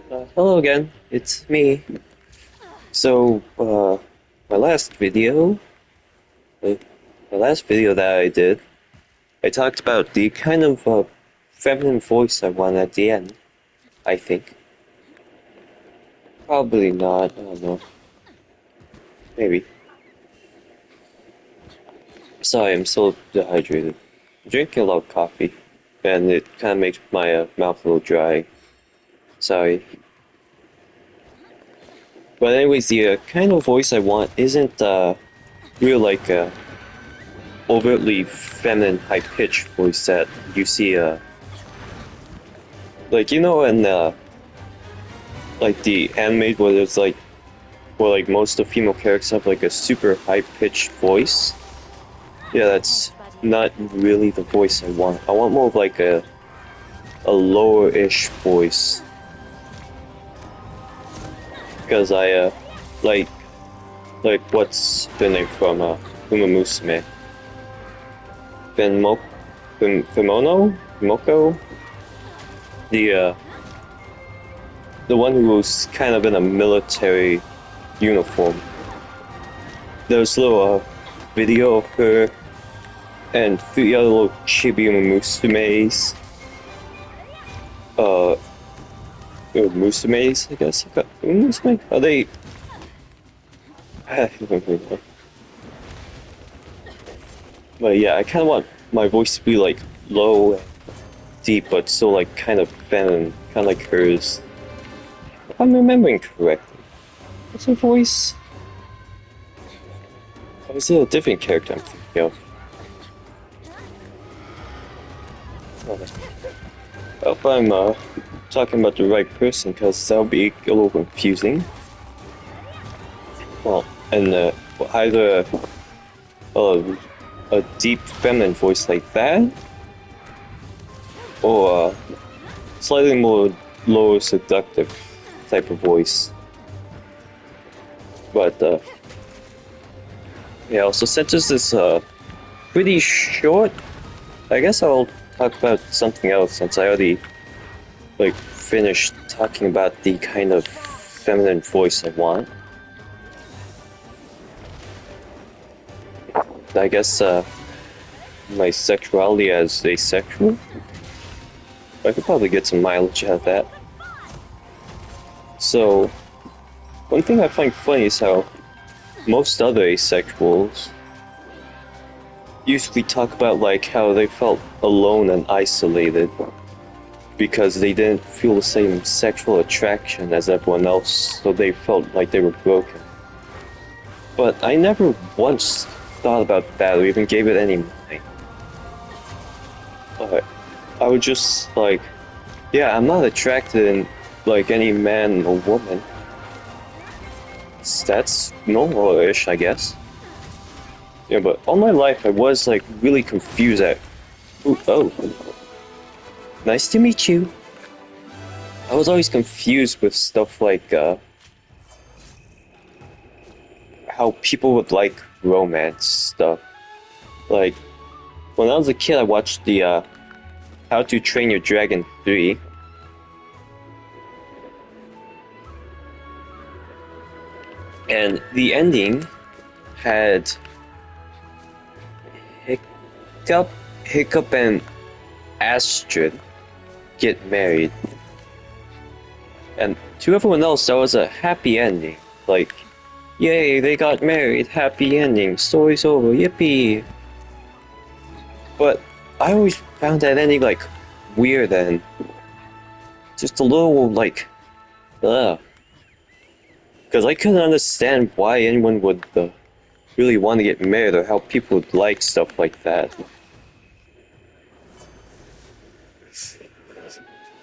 Hello again, it's me. So, my last video, uh, the last video that I did, I talked about the kind of feminine voice I want at the end, I think. Probably not, I don't know. Maybe. Sorry, I'm so dehydrated. I'm drinking a lot of coffee, and it kind of makes my mouth a little dry. Sorry. But anyways, the kind of voice I want isn't real like overtly feminine, high-pitched voice that you see, like, you know, in, like, the anime where there's, like, where, like, most of the female characters have, like, a super high-pitched voice? Yeah, that's not really the voice I want. I want more of, like, a lower-ish voice. Because like, what's the name from, Uma Musume? Fimono? Moko? The one who was kind of in a military uniform. There's a little video of her and three other little chibi musumes. Musumes, I guess. Musume? Are they? I don't know. But yeah, I kind of want my voice to be like low and deep, but still like kind of feminine, kind of like hers. If I'm remembering correctly. What's her voice? Or is it a different character I'm thinking of? I hope I'm talking about the right person, because that'll be a little confusing. Well, and either a deep feminine voice like that, or a slightly more low seductive type of voice. But yeah, also since this is pretty short, I guess I'll talk about something else, since I already like finished talking about the kind of feminine voice I want. I guess my sexuality as asexual. I could probably get some mileage out of that. So, one thing I find funny is how most other asexuals usually talk about like how they felt alone and isolated because they didn't feel the same sexual attraction as everyone else, so they felt like they were broken. But I never once thought about that or even gave it any mind. I would just like, yeah, I'm not attracted in like any man or woman. That's normal-ish, I guess. Yeah, but all my life I was like really confused at. Ooh, oh, nice to meet you. I was always confused with stuff like how people would like romance stuff. Like when I was a kid, I watched the How to Train Your Dragon 3. And the ending had Hiccup and Astrid get married. And to everyone else, that was a happy ending. Like, yay, they got married, happy ending, story's over, yippee! But I always found that ending, like, weird and just a little, like, ugh. Because I couldn't understand why anyone would really want to get married or how people would like stuff like that.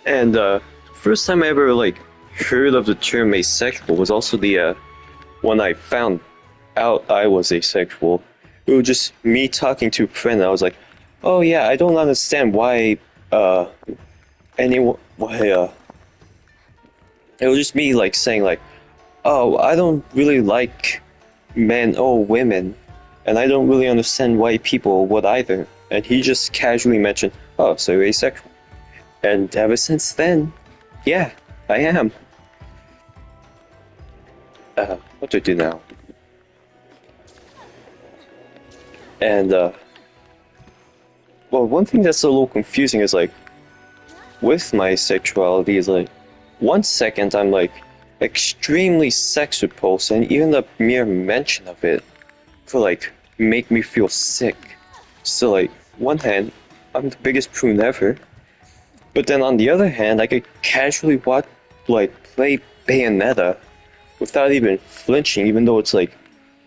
And first time I ever like heard of the term asexual was also the when I found out I was asexual. It was just me talking to a friend. And I was like, "Oh yeah, I don't understand why anyone why It was just me like saying like, oh, I don't really like men or women, and I don't really understand why people would either." And he just casually mentioned, "Oh, so you're asexual." And ever since then, yeah, I am. what do I do now? And well, one thing that's a little confusing is like with my sexuality is like 1 second I'm like extremely sex repulsed, and even the mere mention of it could like make me feel sick. So like one hand, I'm the biggest prune ever, but then on the other hand, I could casually watch like play Bayonetta without even flinching, even though it's like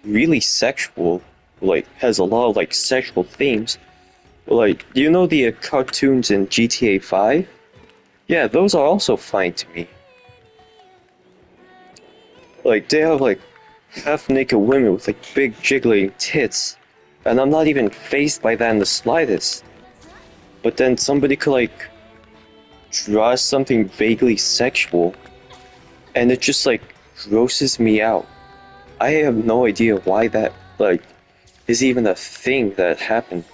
really sexual, like has a lot of like sexual themes. Like, do you know the cartoons in GTA 5? Yeah, those are also fine to me. Like, they have like half-naked women with like big jiggling tits, and I'm not even fazed by that in the slightest. But then somebody could like draw something vaguely sexual, and it just like grosses me out. I have no idea why that like is even a thing that happened.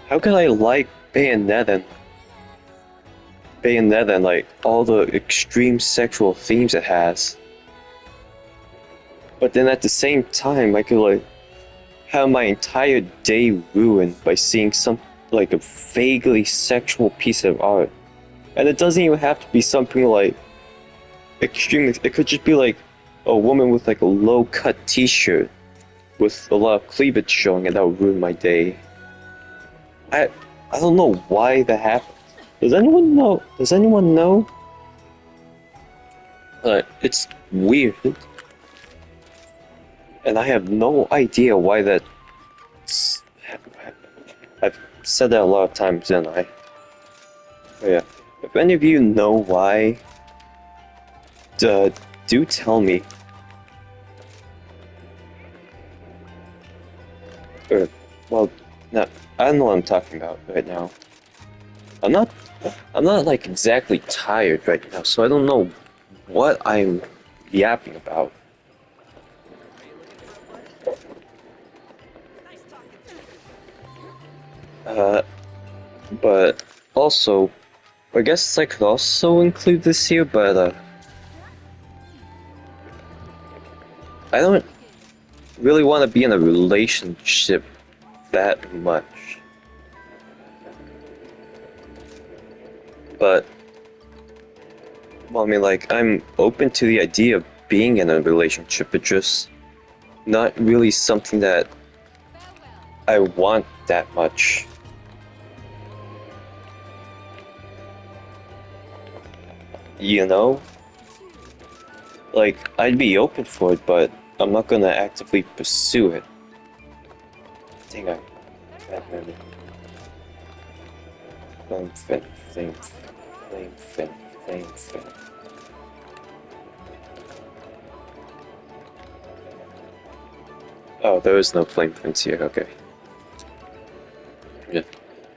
How could I like Bayonetta and like all the extreme sexual themes it has? But then at the same time, I could like have my entire day ruined by seeing some like a vaguely sexual piece of art. And it doesn't even have to be something like extremely. It could just be like a woman with like a low cut T-shirt with a lot of cleavage showing, and that would ruin my day. I I don't know why that happened. Does anyone know? Does anyone know? It's weird, and I have no idea why that. I've said that a lot of times, didn't I? Oh, yeah. If any of you know why, do tell me. Or, well, no, I don't know what I'm talking about right now. I'm not, I'm not like exactly tired right now, so I don't know what I'm yapping about. Uh, but also, I guess I could also include this here, but I don't really want to be in a relationship that much. But, well, I mean, like, I'm open to the idea of being in a relationship, but just not really something that I want that much. You know? Like, I'd be open for it, but I'm not gonna actively pursue it. Dang, I bad memory. Flame fin, flame fin, flame fin, flame fin. Oh, there is no flame fins here, okay. Yeah.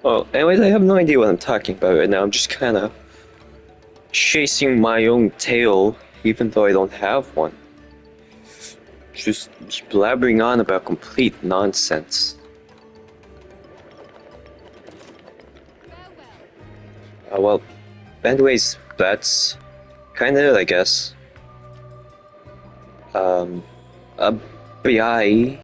Well, anyways, I have no idea what I'm talking about right now. I'm just kinda chasing my own tail, even though I don't have one. Just blabbering on about complete nonsense. Well, anyways, that's kind of it, I guess. Um, bye.